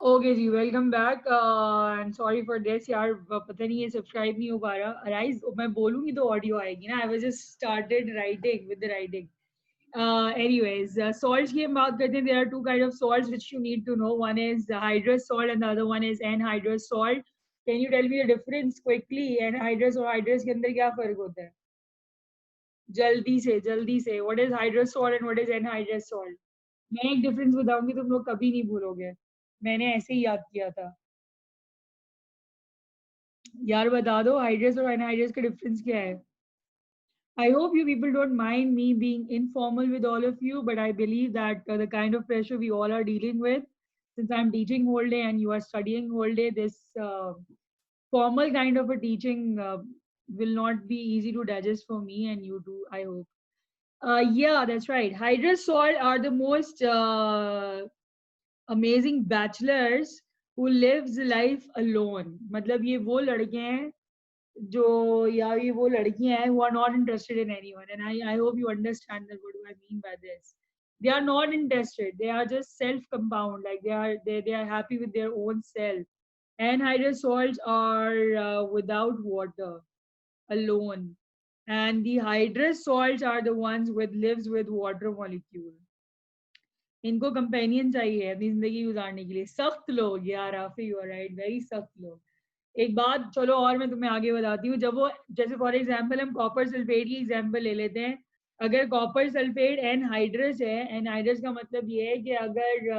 Okay जी, welcome back and sorry for this यार, पता नहीं ये सब्सक्राइब नहीं हो पा रहा। अराइज मैं बोलूंगी तो ऑडियो आएगी ना। I was just started writing with the writing. Anyways, salts की हम बात करते हैं. There are two kinds of salts which you need to know. One is hydrous salt and the other one is anhydrous salt. Can you tell me the difference quickly? Anhydrous और hydrous के अंदर क्या फर्क होता है? जल्दी से what is hydrous salt and what is anhydrous salt? मैं एक डिफरेंस बताऊंगी, तुम लोग कभी नहीं भूलोगे. मैंने ऐसे ही याद किया था. यार बता दो, हाइड्रस और एनहाइड्रस का डिफरेंस क्या है? I hope you people don't mind me being informal with all of you, but I believe that the kind of pressure we all are dealing with, since I'm teaching whole day and you are studying whole day, this formal kind of a teaching will not be easy to digest for me and you too, I hope. Yeah, that's right. Hydrous salt are the most amazing bachelors who lives life alone. मतलब ये वो लड़के हैं जो, या ये वो लड़कियां हैं who are not interested in anyone, and I hope you understand that what do I mean by this. They are not interested, they are just self compound, like they are happy with their own self. Anhydrous salts are without water, alone, and the hydrous salts are the ones with lives with water molecule. इनको companion चाहिए अपनी जिंदगी गुजारने के लिए. सख्त लोग यार, आफी यू आर राइट, वेरी सख्त लोग. एक बात चलो और मैं तुम्हें आगे बताती हूँ. जब वो, जैसे फॉर एग्जांपल हम कॉपर सल्फेट की एग्जांपल ले लेते हैं. अगर कॉपर सल्फेट एनहाइड्रस है, एनहाइड्रस का मतलब ये है कि अगर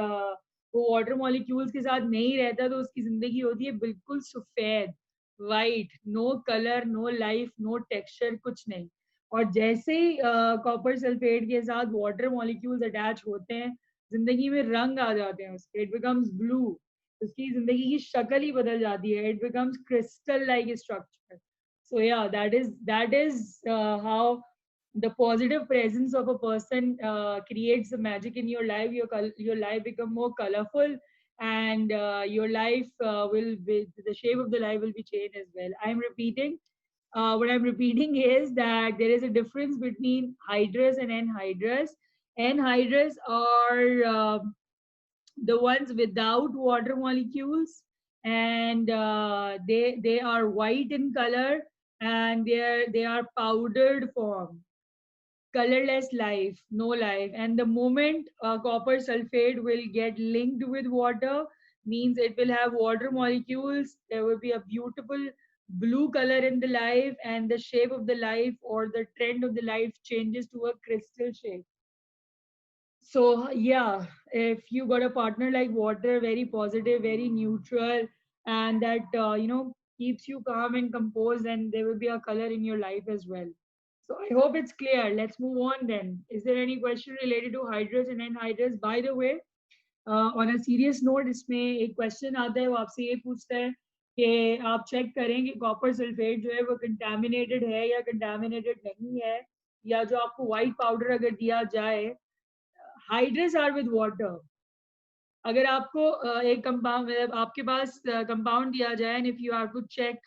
वो वाटर मॉलिक्यूल्स के साथ नहीं रहता तो उसकी जिंदगी होती है बिल्कुल सफेद, white, no colour, no life, no texture, कुछ नहीं. और जैसे ही कॉपर सल्फेट के साथ वाटर मॉलिक्यूल्स अटैच होते हैं, जिंदगी में रंग आ जाते हैं उसके. It becomes blue. उसकी जिंदगी की शक्ल ही बदल जाती है. It becomes crystal like structure. So yeah, that is how the positive presence of a person creates the magic in your life. Your life become more colorful, and your life will be, the shape of the life will be changed as well. I'm repeating. What I'm repeating is that there is a difference between hydrous and anhydrous. Anhydrous are the ones without water molecules, and they are white in color, and they are powdered form, colorless life, no life. And the moment copper sulfate will get linked with water, means it will have water molecules. There will be a beautiful blue color in the life, and the shape of the life or the trend of the life changes to a crystal shape. So yeah, if you got a partner like water, very positive, very neutral, and that keeps you calm and composed, and there will be a color in your life as well. So I hope it's clear. Let's move on then. Is there any question related to hydrous and anhydrous? By the way, on a serious note, इसमें एक question आता है, वो आपसे ये पूछता है कि आप चेक करें कि कॉपर सल्फेट जो है वो कंटामिनेटेड है या कंटामिनेटेड नहीं है, या जो आपको व्हाइट पाउडर अगर दिया जाए, हाइड्रस आर विद वाटर. अगर आपको एक कंपाउंड, मतलब आपके पास कंपाउंड दिया जाए and if you have to check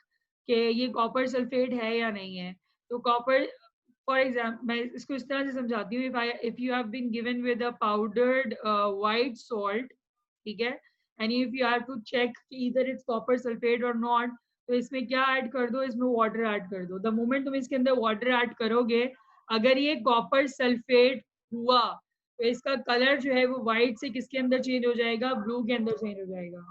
कि ये कॉपर सल्फेट है या नहीं है, तो कॉपर, फॉर एग्जाम्पल मैं इसको इस तरह से समझाती हूँ. If you have been given with a powdered white salt, ठीक है, and if you have to check whether it's copper sulphate और नॉट, तो इसमें क्या ऐड कर दो, इसमें वाटर ऐड कर दो. द मोमेंट तुम इसके अंदर वाटर ऐड करोगे, अगर ये कॉपर सल्फेट हुआ, तो इसका कलर जो है वो व्हाइट से किसके अंदर चेंज हो जाएगा, ब्लू के अंदर चेंज हो जाएगा.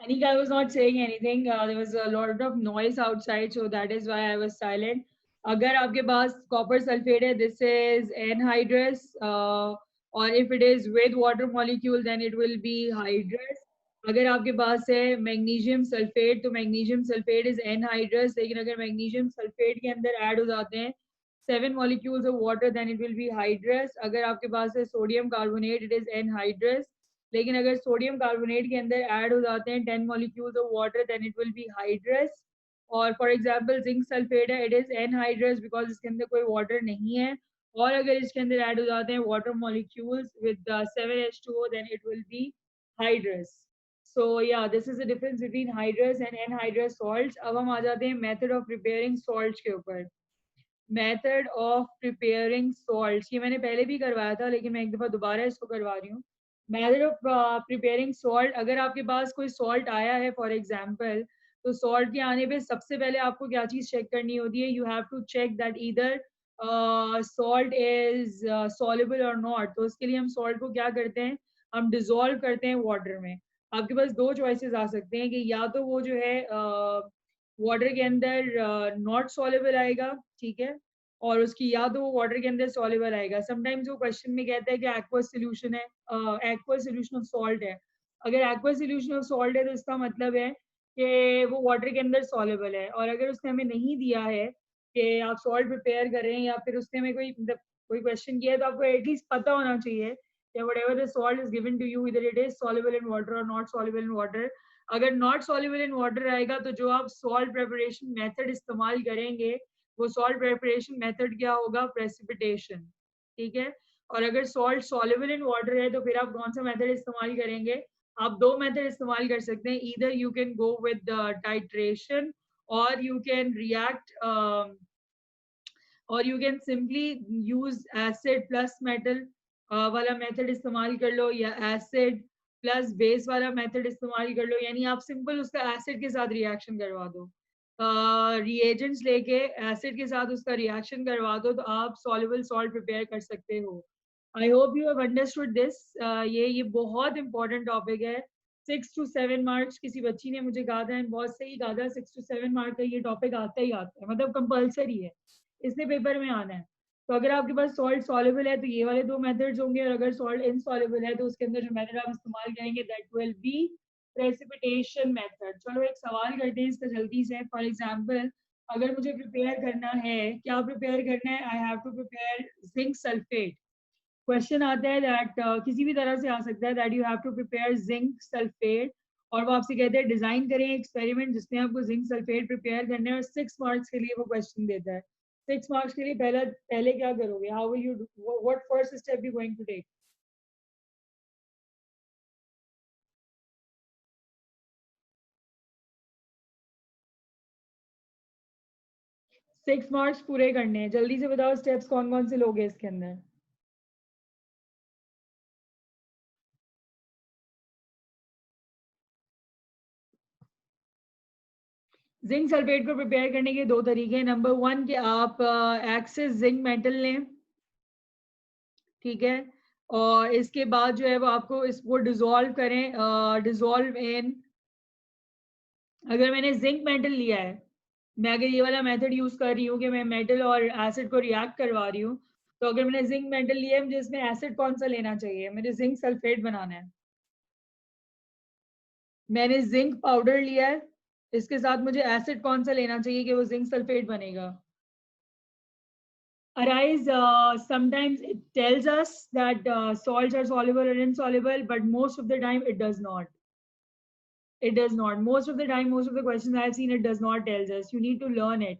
Anika, I was not saying anything. There was a lot of noise outside, so that is why I was silent. अगर आपके पास कॉपर सल्फेट है, दिस इज एनहाइड्रस, और if it is with water molecule then it will be hydrous. अगर आपके पास है magnesium sulphate, तो मैग्नीशियम सल्फेट इज एनहाइड्रस. लेकिन अगर मैग्नीशियम सल्फेट के अंदर ऐड हो जाते हैं 7 molecules of water, then it will be hydrous. अगर आपके पास है sodium carbonate, it is anhydrous. लेकिन अगर सोडियम कार्बोनेट के अंदर ऐड हो जाते हैं 10 molecules of water, then it will be hydrous. और फॉर एग्जाम्पल जिंक सल्फेट है, इट इज एनहाइड्रस बिकॉज इसके अंदर कोई वाटर नहीं है. और अगर इसके अंदर ऐड हो जाते हैं water molecules with 7H2O, then it will be hydrous. So yeah, this is the difference between hydrous and anhydrous salts. अब हम आ जाते हैं method of preparing salts के ऊपर. मेथड ऑफ प्रिपेयरिंग सॉल्ट, ये मैंने पहले भी करवाया था लेकिन मैं एक दफ़ा दोबारा इसको करवा रही हूँ. मेथड ऑफ प्रिपेयरिंग सॉल्ट, अगर आपके पास कोई सॉल्ट आया है फॉर एग्जांपल, तो सॉल्ट के आने पे सबसे पहले आपको क्या चीज़ चेक करनी होती है, you have to check that either salt is soluble और नॉट. तो उसके लिए हम सॉल्ट को क्या करते हैं, हम डिजोल्व करते हैं वाटर में. आपके पास दो चॉइसेस आ सकते हैं कि या तो वो जो है वाटर के अंदर नॉट सॉल्युबल आएगा, ठीक है, और उसकी या तो वो वाटर के अंदर सॉल्युबल आएगा. समटाइम्स वो क्वेश्चन में कहता है कि एक्वस सॉल्यूशन है, एक्वस सॉल्यूशन ऑफ सॉल्ट है. अगर एक्वस सॉल्यूशन ऑफ सॉल्ट है तो इसका मतलब है कि वो वाटर के अंदर सॉल्युबल है. और अगर उसने हमें नहीं दिया है कि आप सॉल्ट प्रिपेयर कर रहे हैं, या फिर उसने हमें कोई क्वेश्चन किया है, तो आपको एटलीस्ट पता होना चाहिए कि whatever the salt is given to you, either it is soluble in water or not soluble in water. अगर नॉट सॉल्युबल इन वाटर आएगा तो जो आप सॉल्ट प्रिपरेशन मेथड इस्तेमाल करेंगे, वो सॉल्ट प्रिपरेशन मेथड क्या होगा, प्रेसिपिटेशन. ठीक है. और अगर सॉल्ट सॉल्युबल इन वाटर है तो फिर आप कौन सा मेथड इस्तेमाल करेंगे, आप दो मेथड इस्तेमाल कर सकते हैं. Either you can go with titration, और यू कैन रिएक्ट, और you can simply use acid plus metal वाला मेथड इस्तेमाल कर लो, या एसिड प्लस बेस वाला मेथड इस्तेमाल कर लो. यानी आप सिंपल उसका एसिड के साथ रिएक्शन करवा दो, रिएजेंट्स लेके एसिड के साथ उसका रिएक्शन करवा दो, तो आप सॉल्युबल सॉल्ट प्रिपेयर कर सकते हो. आई hope you have understood this. ये बहुत इंपॉर्टेंट टॉपिक है. 6 to 7 मार्क्स, किसी बच्ची ने मुझे कहा था, बहुत सही कहा था, 6 to 7 मार्क का ये टॉपिक आता ही आता है, मतलब कंपल्सरी है, इसलिए पेपर में आना है. तो अगर आपके पास सॉल्ट सॉल्युबल है तो ये वाले दो मेथड्स होंगे, और अगर सॉल्ट इनसॉल्युबल है तो उसके अंदर जो मेथड आप इस्तेमाल करेंगे that will be precipitation method. चलो एक सवाल करते हैं इसका जल्दी से. फॉर एग्जांपल, अगर मुझे प्रिपेयर करना है, क्या प्रिपेयर करना है, I have to prepare zinc sulphate. Question आता है दैट किसी भी तरह से आ सकता है that you have to prepare zinc sulphate, और वो आपसे कहते हैं डिजाइन करें एक्सपेरिमेंट जिसमें आपको जिंक सल्फेट प्रिपेयर करना है, और 6 मार्क्स के लिए वो क्वेश्चन देता है. 6 मार्क्स के लिए पहले पहले क्या करोगे, how will you do, what first step you going to take. 6 marks पूरे करने हैं, जल्दी से बताओ स्टेप्स कौन कौन से लोगे इसके अंदर. जिंक सल्फेट को प्रिपेयर करने के दो तरीके हैं. नंबर वन कि आप एक्सेस जिंक मेटल लें, ठीक है, और इसके बाद जो है वो आपको इसको डिजोल्व करें, डिजोल्व इन, अगर मैंने जिंक मेटल लिया है, मैं अगर ये वाला मेथड यूज कर रही हूँ कि मैं मेटल और एसिड को रिएक्ट करवा रही हूँ, तो अगर मैंने जिंक मेटल लिया है, मुझे इसमें एसिड कौन सा लेना चाहिए, मुझे जिंक सल्फेट बनाना है. मैंने जिंक पाउडर लिया है, इसके साथ मुझे एसिड कौन सा लेना चाहिए कि वो जिंक सल्फेट बनेगा. Arise, sometimes it tells us that salts are soluble or insoluble, but most of the time it does not. It does not. Most of the time, most of the questions I have seen, it does not tells us. You need to learn it.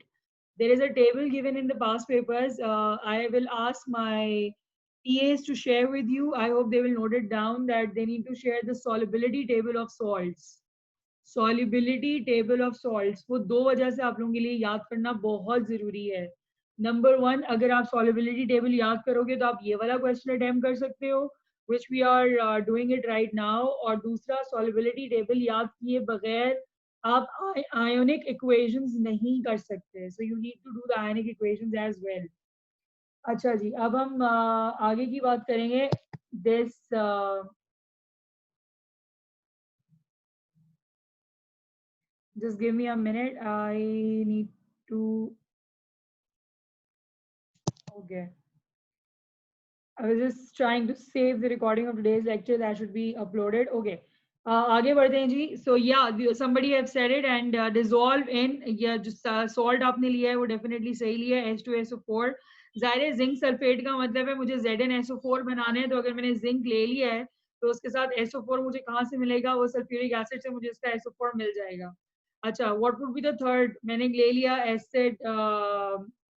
There is a table given in the past papers. I will ask my TAs to share with you. I hope they will note it down that they need to share the solubility table of salts. Solubility table of salts. वो दो वजह से आप लोगों के लिए याद करना बहुत जरूरी है. नंबर वन, अगर आप solubility table याद करोगे तो आप ये वाला क्वेश्चन अटेम्प्ट कर सकते हो, which we are doing it right now. और दूसरा, solubility table याद किए बगैर आप ionic equations नहीं कर सकते. So you need to do the ionic equations as well. अच्छा जी, अब हम आगे की बात करेंगे. This just give me a minute. I need to Okay. I was just trying to save the recording of today's lecture that should be uploaded. Okay. आगे बढ़ते हैं जी. So yeah, somebody have said it and dissolve in या जो salt आपने लिया है वो definitely सही लिया है H2SO4. ज़ाहिर है जिंक सल्फेट का मतलब है मुझे ZnSO4 बनाना है, तो अगर मैंने जिंक ले लिया है तो उसके साथ SO4 मुझे कहाँ से मिलेगा? वो सल्फ्यूरिक एसिड से मुझे उसका SO4 मिल जाएगा. अच्छा, what would be the third? मैंने ले लिया acid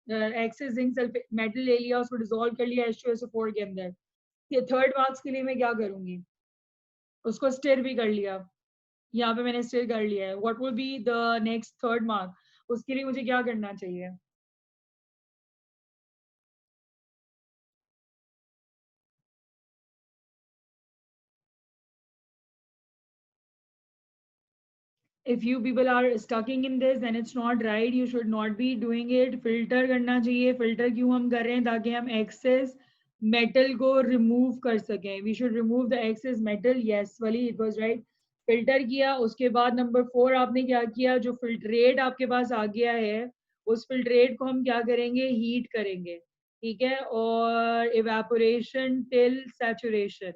excess zinc sulphate metal ले लिया, उसको डिसॉल्व कर लिया H2SO4 के अंदर. ये थर्ड मार्क्स के लिए मैं क्या करूंगी? उसको स्टिर भी कर लिया. यहाँ पे मैंने स्टिर कर लिया है. What will be the next third mark? उसके लिए मुझे क्या करना चाहिए? If you people are stucking in this, then it's not right. You should not be doing it. Filter करना चाहिए. Filter क्यों हम कर रहे हैं? ताकि हम excess metal को remove कर सकें. We should remove the excess metal. Yes, Wali, it was right. Filter किया. उसके बाद number 4 आपने क्या किया? जो filtrate आपके पास आ गया है, उस filtrate को हम क्या करेंगे? Heat करेंगे. ठीक है. और evaporation till saturation.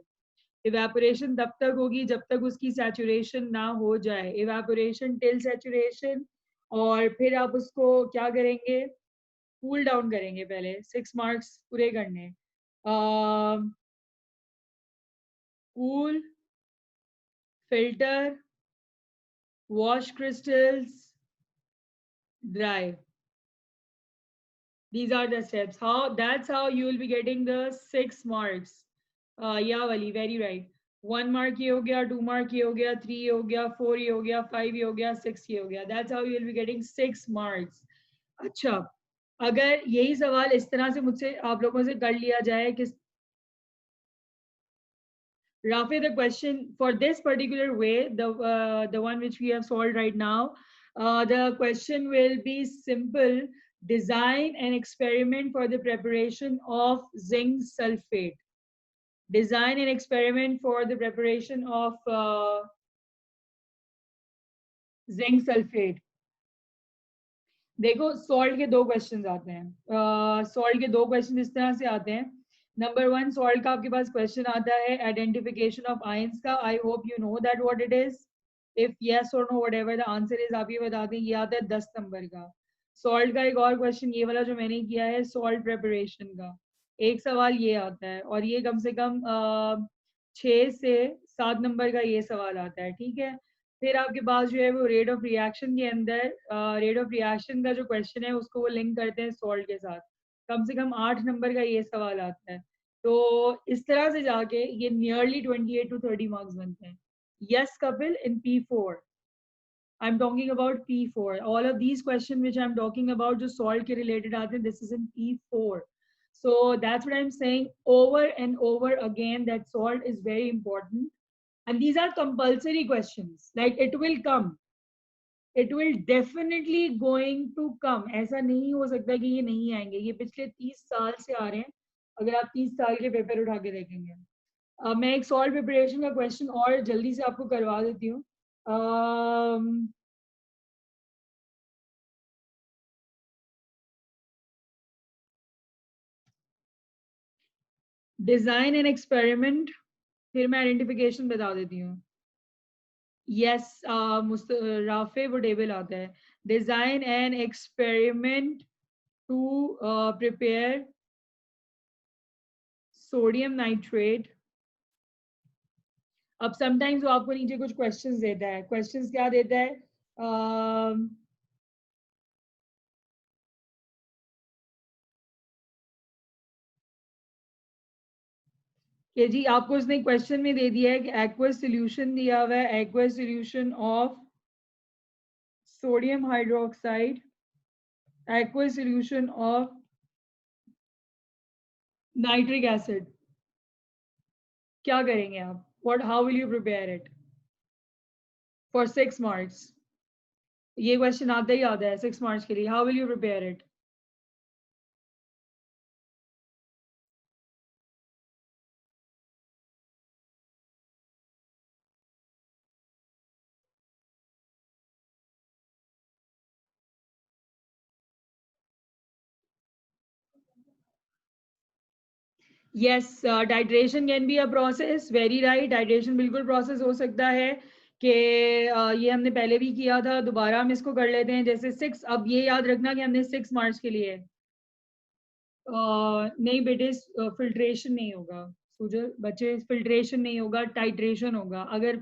इवेपोरेशन तब तक होगी जब तक उसकी सैचुरेशन ना हो जाए. Evaporation till saturation. और फिर आप उसको क्या करेंगे? कूल डाउन करेंगे. पहले 6 मार्क्स पूरे करने. Cool, filter, wash crystals, dry. These are the steps. How that's how you will be getting the 6 marks. Yeah, Wali, very right. 1 mark ये हो गया, 2 mark ये हो गया, 3 ये हो गया, 4 ये हो गया, 5 ये हो गया, 6 ये हो गया. That's how you will be getting 6 marks. अच्छा, अगर यही सवाल इस तरह से मुझसे आप लोगों से कर लिया जाए कि Rafi, the question for this particular way, the one which we have solved right now, the question will be simple. Design an experiment for the preparation of zinc sulfate. Design an experiment for the preparation of zinc sulfate. देखो salt के दो question आते हैं. Salt के दो question इस तरह से आते हैं. नंबर 1 सॉल्ट का आपके पास क्वेश्चन आता है आइडेंटिफिकेशन ऑफ आयंस का. I hope you know that what it is. If yes और no whatever the answer is आप ये बता दें. ये आता है 10 नंबर का. सॉल्ट का एक और क्वेश्चन ये वाला जो मैंने किया है सॉल्ट प्रिपरेशन का, एक सवाल ये आता है और ये कम से कम 6 से 7 नंबर का ये सवाल आता है. ठीक है. फिर आपके पास जो है वो रेट ऑफ रिएक्शन के अंदर रेट ऑफ रिएक्शन का जो क्वेश्चन है उसको वो लिंक करते हैं सॉल्ट के साथ. कम से कम 8 नंबर का ये सवाल आता है. तो इस तरह से जाके ये नियरली 28 to 30 मार्क्स बनते हैं. Yes Kapil, in P4. I'm talking about P4. All of these questions which I'm talking about जो salt के related आते हैं, this is in P4. So that's what I'm saying over and over again that salt is very important. And these are compulsory questions. Like it will come. It will definitely going to come. ऐसा नहीं हो सकता कि ये नहीं आएंगे. ये पिछले 30 साल से आ रहे हैं. अगर आप 30 साल के पेपर उठा के देखेंगे. मैं एक सॉल्ट प्रिपरेशन का क्वेश्चन और जल्दी से आपको करवा देती हूँ. Design an experiment. फिर मैं आइडेंटिफिकेशन बता देती हूँ. यस, राफे वो टेबल आता है. Design an experiment to prepare sodium nitrate. अब समटाइम्स वो आपको नीचे कुछ क्वेश्चंस देता है. क्वेश्चंस क्या देता है? कि जी आपको उसने क्वेश्चन में दे दिया है कि एक्वस सॉल्यूशन दिया हुआ है. Aqueous solution of sodium hydroxide, aqueous solution of nitric acid. क्या करेंगे आप? What? How will you prepare it for 6 marks? ये क्वेश्चन आता ही आता है 6 मार्क्स के लिए. How will you prepare it? Yes, titration can be a process. Very right. Titration बिल्कुल process हो सकता है कि ये हमने पहले भी किया था, दोबारा हम इसको कर लेते हैं. जैसे 6, अब ये याद रखना कि हमने 6 मार्क्स के लिए नहीं बेटे, फिल्ट्रेशन नहीं होगा. सूजल बच्चे, फिल्ट्रेशन नहीं होगा, टाइट्रेशन होगा. अगर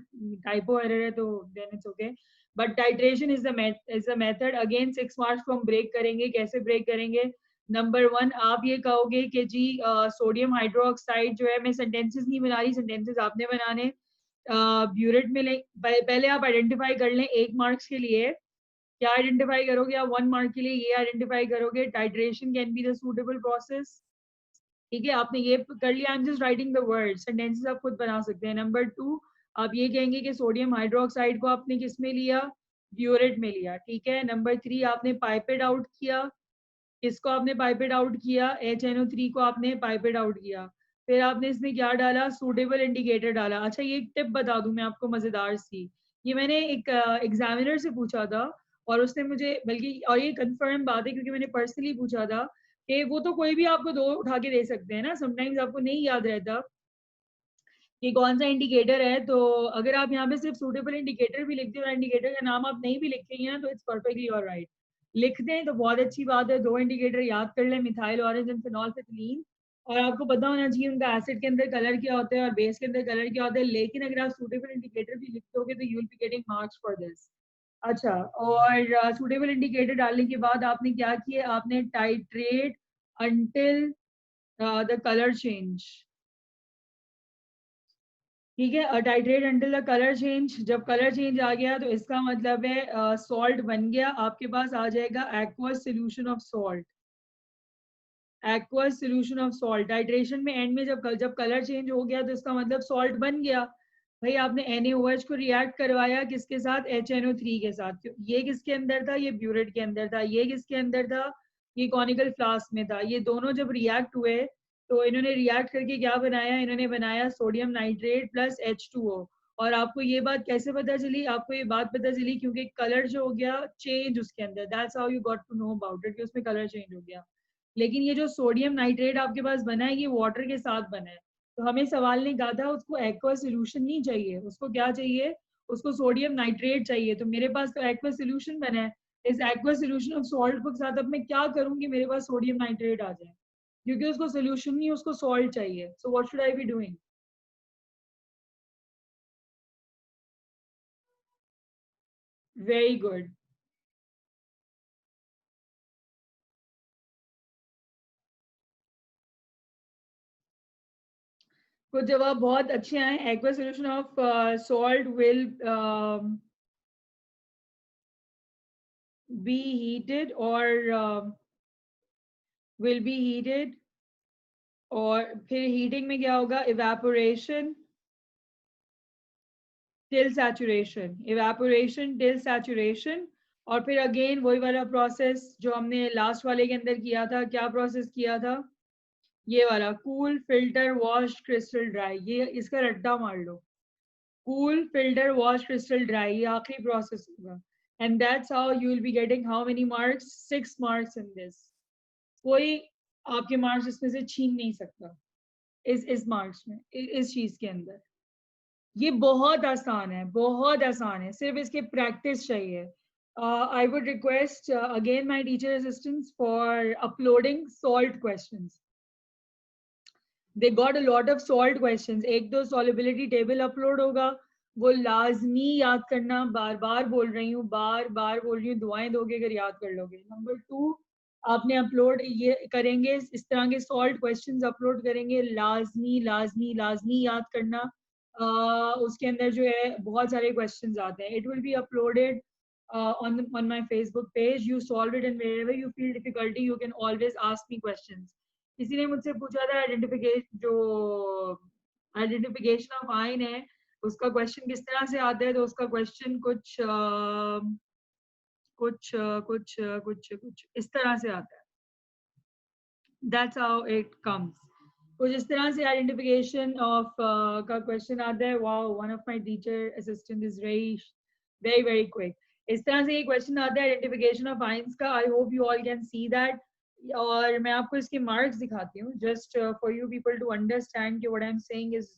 टाइपो एरर है तो then it's okay, but titration is the method. Again 6 marks को हम ब्रेक करेंगे. कैसे ब्रेक करेंगे? नंबर 1, आप ये कहोगे कि जी सोडियम हाइड्रोक्साइड जो है, मैं सेंटेंसेस नहीं बना रही, सेंटेंसेस आपने बनाने. ब्यूरेट में ले, पहले आप आइडेंटिफाई कर लें 1 मार्क्स के लिए. क्या आइडेंटिफाई करोगे आप 1 मार्क के लिए? ये आइडेंटिफाई करोगे, titration can be the suitable process. ठीक है, आपने ये कर लिया. I am just writing the word, sentences आप खुद बना सकते हैं. नंबर 2, आप ये कहेंगे कि सोडियम हाइड्रोक्साइड को आपने किस में लिया? ब्यूरेट में लिया. ठीक है. नंबर 3, आपने पाइपेट आउट किया. किसको आपने पाइपेट आउट किया? HNO3 को आपने पाइपेट आउट किया. फिर आपने इसमें क्या डाला? सूटेबल इंडिकेटर डाला. अच्छा, ये एक टिप बता दूं मैं आपको, मजेदार सी. ये मैंने एक एग्जामिनर से पूछा था, और उसने मुझे, बल्कि और ये कंफर्म बात है क्योंकि मैंने पर्सनली पूछा था, कि वो तो कोई भी आपको 2 उठा के दे सकते हैं ना, समटाइम्स आपको नहीं याद रहता कि कौन सा इंडिकेटर है. तो अगर आप यहाँ पे सिर्फ सूटेबल इंडिकेटर भी लिखते हो और इंडिकेटर का नाम आप नहीं भी लिखेंगे ना, तो इट्स परफेक्टली ऑलराइट. लिख दें तो बहुत अच्छी बात है. 2 इंडिकेटर याद कर लें, मिथाइल ऑरेंज एंड फिनोल्फिथिलीन. और आपको पता होना चाहिए उनका एसिड के अंदर कलर क्या होता है और बेस के अंदर कलर क्या होता है. लेकिन अगर आप सूटेबल इंडिकेटर भी लिखते होगे तो you will be getting marks for this. अच्छा, और सूटेबल इंडिकेटर डालने के बाद आपने क्या किया? आपने titrate until the colour change. ठीक है, titrate until the colour change. जब कलर चेंज आ गया तो इसका मतलब है सॉल्ट बन गया. आपके पास आ जाएगा aqueous solution of salt. Aqueous solution of salt. Titration में एंड में जब कलर चेंज हो गया तो इसका मतलब सॉल्ट बन गया. भाई आपने NaOH को रिएक्ट करवाया किसके साथ? HNO3 के साथ. ये किसके अंदर था? ये ब्यूरेट के अंदर था. ये किसके अंदर था? ये कॉनिकल फ्लास्क में था. ये दोनों जब रिएक्ट हुए तो इन्होंने रिएक्ट करके क्या बनाया? इन्होंने बनाया सोडियम नाइट्रेट प्लस H2O. और आपको ये बात कैसे पता चली? आपको ये बात पता चली क्योंकि कलर जो हो गया चेंज उसके अंदर. That's how you got to know about it कि उसमें कलर चेंज हो गया. लेकिन ये जो सोडियम नाइट्रेट आपके पास बना है, ये वाटर के साथ बना है. तो हमें सवाल ने कहा था उसको एक्वा सोल्यूशन नहीं चाहिए, उसको क्या चाहिए? उसको सोडियम नाइट्रेट चाहिए. तो मेरे पास तो एक्वा सोल्यूशन बना है. इस एक्वा सोल्यूशन ऑफ सॉल्ट के साथ अब मैं क्या करूंगी? मेरे पास सोडियम नाइट्रेट आ जाए, क्योंकि उसको सोल्यूशन नहीं, उसको सॉल्ट चाहिए. So what should I be doing? Very good. कुछ जवाब बहुत अच्छे आए. Aqua solution of salt will be heated or will be heated. और फिर हीटिंग में क्या होगा? Evaporation till saturation. Evaporation till saturation. और फिर अगेन वही वाला प्रोसेस जो हमने लास्ट वाले के अंदर किया था. क्या प्रोसेस किया था? ये वाला, cool filter wash crystal dry. ये इसका रट्टा मार लो. Cool filter wash crystal dry, ये आखिरी प्रोसेस होगा. And that's how you will be getting how many marks? 6 marks in this. कोई आपके मार्क्स इसमें से छीन नहीं सकता इस मार्क्स में, इस चीज के अंदर. ये बहुत आसान है, बहुत आसान है. सिर्फ इसके प्रैक्टिस चाहिए. I would request again my teacher assistants for uploading salt questions. They got a lot of salt questions. एक दो सॉल्युबिलिटी टेबल अपलोड होगा, वो लाजमी याद करना. बार बार बोल रही हूँ, बार बार बोल रही हूँ, दुआएं दोगे अगर याद कर लोगे. नंबर 2, आपने अपलोड ये करेंगे, इस तरह के सॉल्ट क्वेश्चंस अपलोड करेंगे. लाजमी लाजमी लाजमी याद करना. उसके अंदर जो है बहुत सारे क्वेश्चंस आते हैं. It will be uploaded on my Facebook page. You solve it, and wherever you feel difficulty you can always ask me questions. किसी ने मुझसे पूछा था आइडेंटिफिकेशन ऑफ आइन है, उसका क्वेश्चन किस तरह से आता है. तो उसका क्वेश्चन कुछ इस तरह से आता है. That's how it comes. कुछ इस तरह से आइडेंटिफिकेशन ऑफ का क्वेश्चन आता है. Wow, one of my teacher assistant is very very very quick. इस तरह से ये क्वेश्चन आता है आइडेंटिफिकेशन ऑफ आइंस का. I hope you all can see that. और मैं आपको इसके मार्क्स दिखाती हूँ, just for you people to understand कि what I am saying is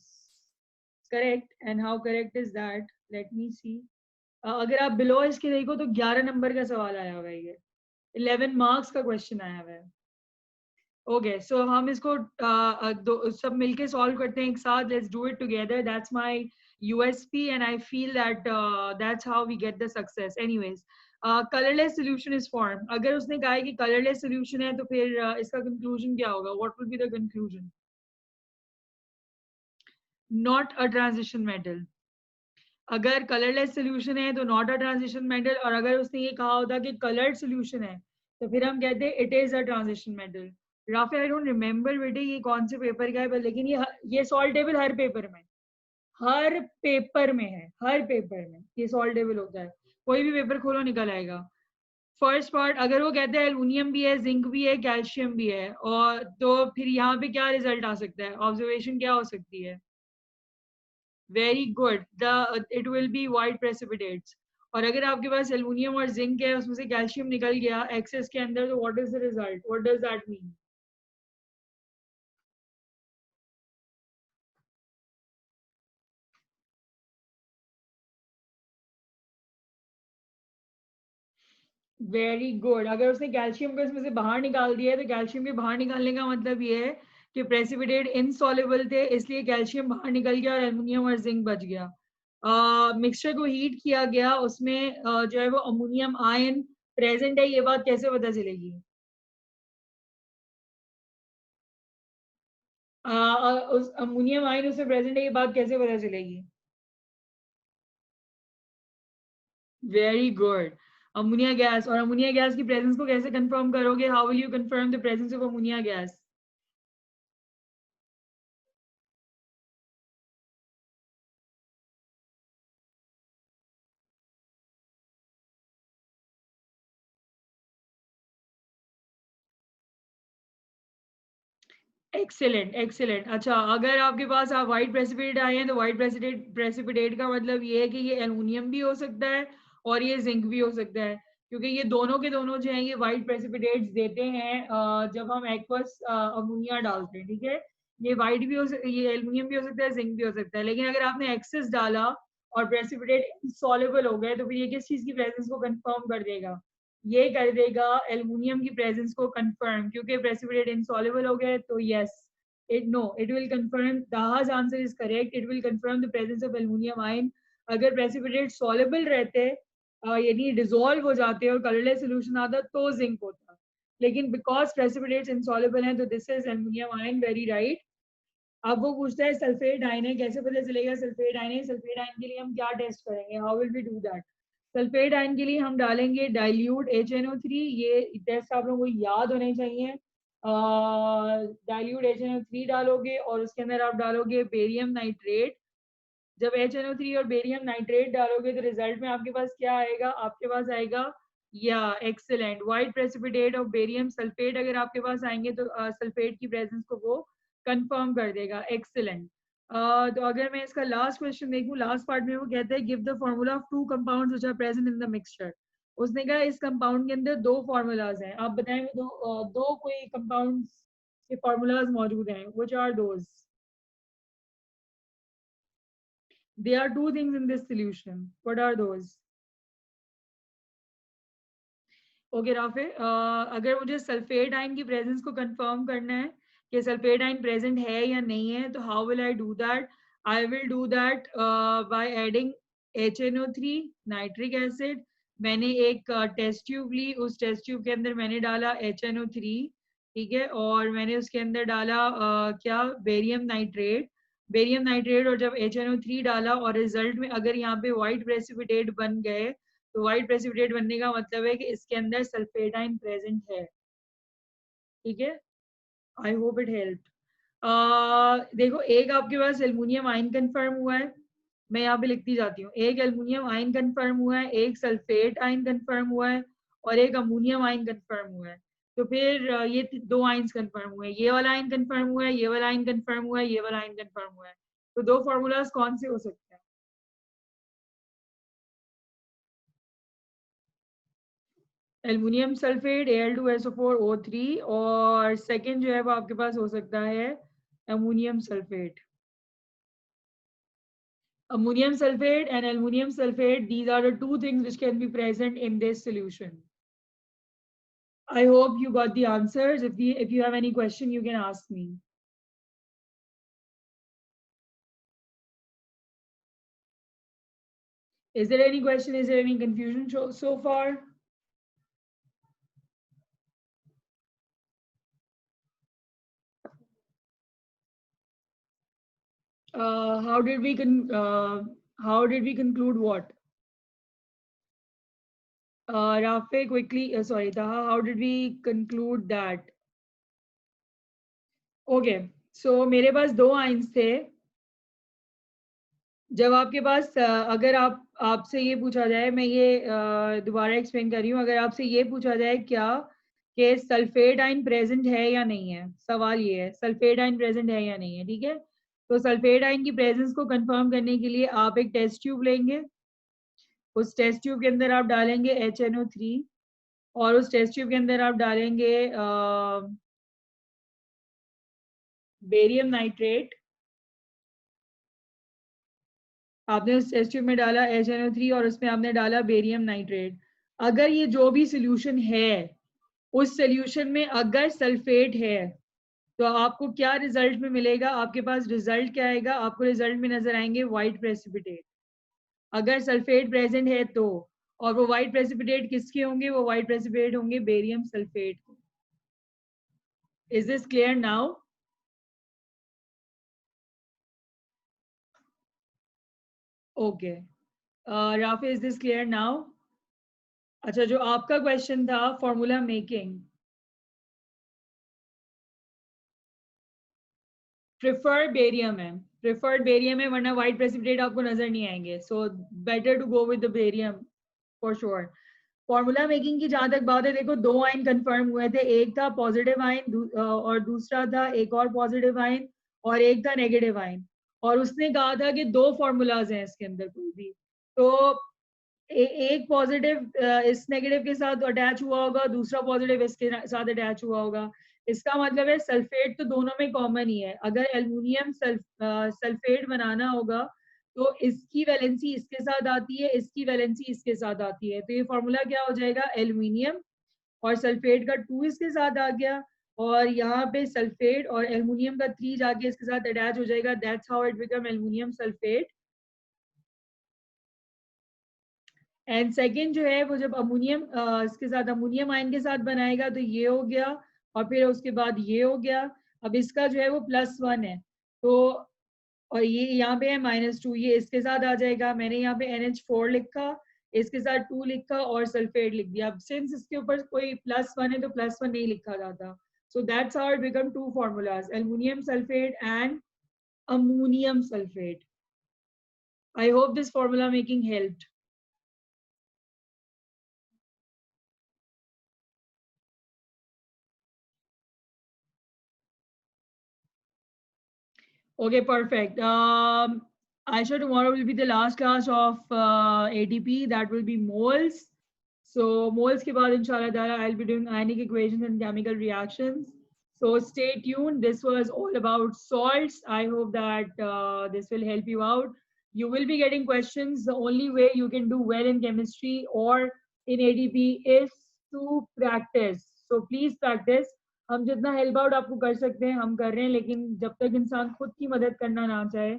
correct and how correct is that. Let me see. अगर आप बिलो इसके देखो तो 11 नंबर का सवाल आया हुआ है, ये 11 मार्क्स का क्वेश्चन आया हुआ है. ओके, सो हम इसको सब मिलके सॉल्व करते हैं एक साथ. Let's do it together. That's my USP and I feel that that's how we get the success. Anyways, colourless solution is form. अगर उसने कहा है कि कलरलेस सोल्यूशन है तो फिर इसका कंक्लूजन क्या होगा? What will be the conclusion? Not a transition metal. अगर कलरलेस सोल्यूशन है तो नॉट अ ट्रांजिशन मेटल, और अगर उसने ये कहा होता कि कलर्ड सोल्यूशन है तो फिर हम कहते हैं it is a transition metal. Rafe, I don't remember बेटे ये कौन से पेपर का है, पर लेकिन ये सॉल्टेबल हर पेपर में, हर पेपर में है, हर पेपर में ये सॉल्टेबल होता है. कोई भी पेपर खोलो निकल आएगा. फर्स्ट पार्ट, अगर वो कहते हैं एल्यूमिनियम भी है, जिंक भी है, कैल्शियम भी है, और तो फिर यहाँ पे क्या रिजल्ट आ सकता है? ऑब्जर्वेशन क्या हो सकती है? Very good. The it will B white precipitates. और अगर आपके पास एल्यूमिनियम और जिंक है, उसमें से कैल्शियम निकल गया एक्सेस के अंदर, तो what is the result? What does that mean? Very good. अगर उसने कैल्शियम को इसमें से बाहर निकाल दिया है तो कैल्शियम के बाहर निकालने का मतलब ये है कि प्रेसिपिटेट इनसॉल्युबल थे, इसलिए कैल्शियम बाहर निकल गया और एल्युमिनियम और जिंक बच गया. मिक्सचर को हीट किया गया, उसमें जो है वो अमोनियम आयन प्रेजेंट है. ये बात कैसे पता चलेगी? उस अमोनियम आयन उसमें प्रेजेंट है, ये बात कैसे पता चलेगी? Very good. Ammonia gas. और अमोनिया गैस की प्रेजेंस को कैसे कंफर्म करोगे? How will you confirm the presence of ammonia gas? Excellent, excellent. अच्छा, अगर आपके पास आप व्हाइट प्रेसिपिटेट आए हैं तो व्हाइट प्रेसिपिटेट का मतलब ये है कि ये एल्युमिनियम भी हो सकता है और ये जिंक भी हो सकता है, क्योंकि ये दोनों के दोनों जो हैं ये व्हाइट प्रेसिपिटेट्स देते हैं जब हम एक्वस अमोनिया डालते हैं. ठीक है, ये व्हाइट भी ये एल्युमिनियम भी हो सकता है, जिंक भी हो सकता है. लेकिन अगर आपने एक्सेस डाला और प्रेसिपिटेट सॉल्युबल हो गए तो फिर ये किस चीज की प्रेजेंस को कंफर्म कर देगा? ये कर देगा एल्युमिनियम की प्रेजेंस को कंफर्म, क्योंकि प्रेसिपिटेट इनसॉल्युबल हो गए. तो yes, it will confirm. Daha's answer is correct. It will confirm the presence of aluminum ion. अगर प्रेसिपिटेट सॉल्युबल रहते यानी डिसॉल्व हो जाते और कलरलेस सोल्यूशन आता तो जिंक होता, लेकिन बिकॉज प्रेसिपिटेट्स इनसॉल्युबल हैं तो this is aluminium ion. Very right. अब वो पूछता है सल्फेट आयन है, कैसे पता चलेगा सल्फेट आयन है? सल्फेट आयन के लिए हम क्या टेस्ट करेंगे? How will we do that? Sulphate ion के लिए हम डालेंगे डाइल्यूट HNO3. ये टेस्ट आप लोगों को याद होने चाहिए. डाइल्यूट HNO3 डालोगे और उसके अंदर आप डालोगे बेरियम नाइट्रेट. जब HNO3 और बेरियम नाइट्रेट डालोगे तो रिजल्ट में आपके पास क्या आएगा? आपके पास आएगा, या excellent, white precipitate of barium sulphate. अगर आपके पास आएंगे तो सल्फेट की प्रेजेंस को वो कंफर्म कर देगा. एक्सेलेंट. तो अगर मैं इसका लास्ट क्वेश्चन देखूं, लास्ट पार्ट में वो कहते हैं give the formula of two compounds which are present in the mixture. उसने कहा इस कंपाउंड के अंदर दो फॉर्मूलाज हैं. आप बताएं वो दो कोई कंपाउंड्स के फॉर्मूलाज मौजूद हैं. Which are those? There are two things in this solution. What are those? Okay Rafe, अगर मुझे सल्फेट आयन की प्रेजेंस को कंफर्म करना है कि सल्फेट आयन प्रेजेंट है या नहीं है, तो how will I do that? I will do that by adding HNO3 nitric acid. मैंने एक टेस्ट ट्यूब ली, उस टेस्ट ट्यूब के अंदर मैंने डाला HNO3. ठीक है, और मैंने उसके अंदर डाला क्या? Barium nitrate. बेरियम नाइट्रेट और जब HNO3 डाला और रिजल्ट में अगर यहाँ पे व्हाइट प्रेसिपिटेट बन गए तो व्हाइट प्रेसिपिटेट बनने का मतलब है कि इसके अंदर सल्फेट आयन प्रेजेंट है. ठीक है, आई होप इट हेल्प. देखो, एक आपके पास एल्युमिनियम आयन कंफर्म हुआ है, मैं यहाँ पे लिखती जाती हूँ. एक एल्युमिनियम आयन कंफर्म हुआ है, एक सल्फेट आयन कंफर्म हुआ है, और एक अमोनियम आयन कंफर्म हुआ है. तो फिर ये दो आयन्स कंफर्म हुए हैं. ये वाला आयन कंफर्म हुआ है, ये वाला आयन कंफर्म हुआ है, ये वाला आयन कंफर्म हुआ है. तो दो फॉर्मूलाज कौन से हो सकते हैं? एल्युमिनियम सल्फेट Al2SO4O3 और सेकेंड जो है वो आपके पास हो सकता है ammonium sulphate. Ammonium sulfate and aluminum sulfate, these are the two things which can be present in this solution. I hope you got the answers. If you have any question, you can ask me. Is there any question? Is there any confusion so far? How did we conclude what? Rafe, quickly, sorry, Taha, how did we conclude that? Okay, so मेरे पास दो ions थे. जब आपके पास अगर आपसे ये पूछा जाए, मैं ये दोबारा एक्सप्लेन कर रही हूँ, अगर आपसे ये पूछा जाए क्या कि सल्फेट आयन प्रेजेंट है या नहीं है, सवाल ये है सल्फेट आयन प्रेजेंट है या नहीं है, ठीक है. तो सल्फेट आयन की प्रेजेंस को कंफर्म करने के लिए आप एक टेस्ट ट्यूब लेंगे, उस टेस्ट ट्यूब के अंदर आप डालेंगे HNO3 और उस टेस्ट ट्यूब के अंदर आप डालेंगे बेरियम नाइट्रेट. आपने उस टेस्ट ट्यूब में डाला HNO3 और उसमें आपने डाला बेरियम नाइट्रेट. अगर ये जो भी सोल्यूशन है उस सोल्यूशन में अगर सल्फेट है तो आपको क्या रिजल्ट में मिलेगा, आपके पास रिजल्ट क्या आएगा, आपको रिजल्ट में नजर आएंगे व्हाइट प्रेसिपिटेट. अगर सल्फेट प्रेजेंट है तो, और वो व्हाइट प्रेसिपिटेट किसके होंगे, वो व्हाइट प्रेसिपिटेट होंगे barium sulphate. Is this clear now? Okay, Rafi, is this clear now? अच्छा, जो आपका क्वेश्चन था फॉर्मूला मेकिंग, प्रिफर्ड बेरियम है, प्रिफर्ड बेरियम है, वरना व्हाइट प्रेसिपिटेट आपको नजर नहीं आएंगे. So better to go with the barium for sure. Formula making की जहां तक बात है, देखो दो आयन कंफर्म हुए थे, एक था पॉजिटिव आयन और दूसरा था एक और पॉजिटिव आयन और एक था नेगेटिव आयन. और उसने कहा था कि दो फॉर्मूलाज हैं इसके अंदर कोई भी, तो एक पॉजिटिव इस नेगेटिव के साथ अटैच हुआ होगा, दूसरा पॉजिटिव इसके साथ अटैच हुआ होगा. इसका मतलब है सल्फेट तो दोनों में कॉमन ही है. अगर एल्युमिनियम सल्फेट बनाना होगा तो इसकी वैलेंसी इसके साथ आती है, इसकी वैलेंसी इसके साथ आती है, तो ये फॉर्मूला क्या हो जाएगा, एल्युमिनियम और सल्फेट का 2 इसके साथ आ गया, और यहाँ पे सल्फेट और एल्युमिनियम का 3 जाके इसके साथ अटैच हो जाएगा. That's how it become aluminium sulphate. And second जो है वो जब अमोनियम इसके साथ अमोनियम आयन के साथ बनाएगा तो ये हो गया, और फिर उसके बाद ये हो गया. अब इसका जो है वो +1 है, तो और ये यहाँ पे है -2, ये इसके साथ आ जाएगा. मैंने यहाँ पे NH4 लिखा, इसके साथ 2 लिखा और सल्फेट लिख दिया. अब सिंस इसके ऊपर कोई +1 है तो +1 नहीं लिखा जाता. So that's how it become two formulas, aluminium sulphate and ammonium sulphate. I hope this formula making helped. Okay, perfect. Aisha, tomorrow will be the last class of ATP. That will be moles. So moles ke baad, inshallah ta'ala, I'll be doing ionic equations and chemical reactions. So stay tuned. This was all about salts. I hope that this will help you out. You will be getting questions. The only way you can do well in chemistry or in ATP is to practice. So please practice. हम जितना help out आपको कर सकते हैं हम कर रहे हैं, लेकिन जब तक इंसान खुद की मदद करना ना चाहे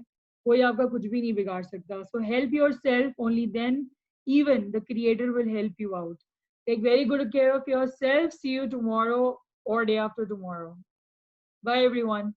कोई आपका कुछ भी नहीं बिगाड़ सकता. So help yourself, only then even the creator will help you out. Take very good care of yourself. See you tomorrow or day after tomorrow. Bye everyone.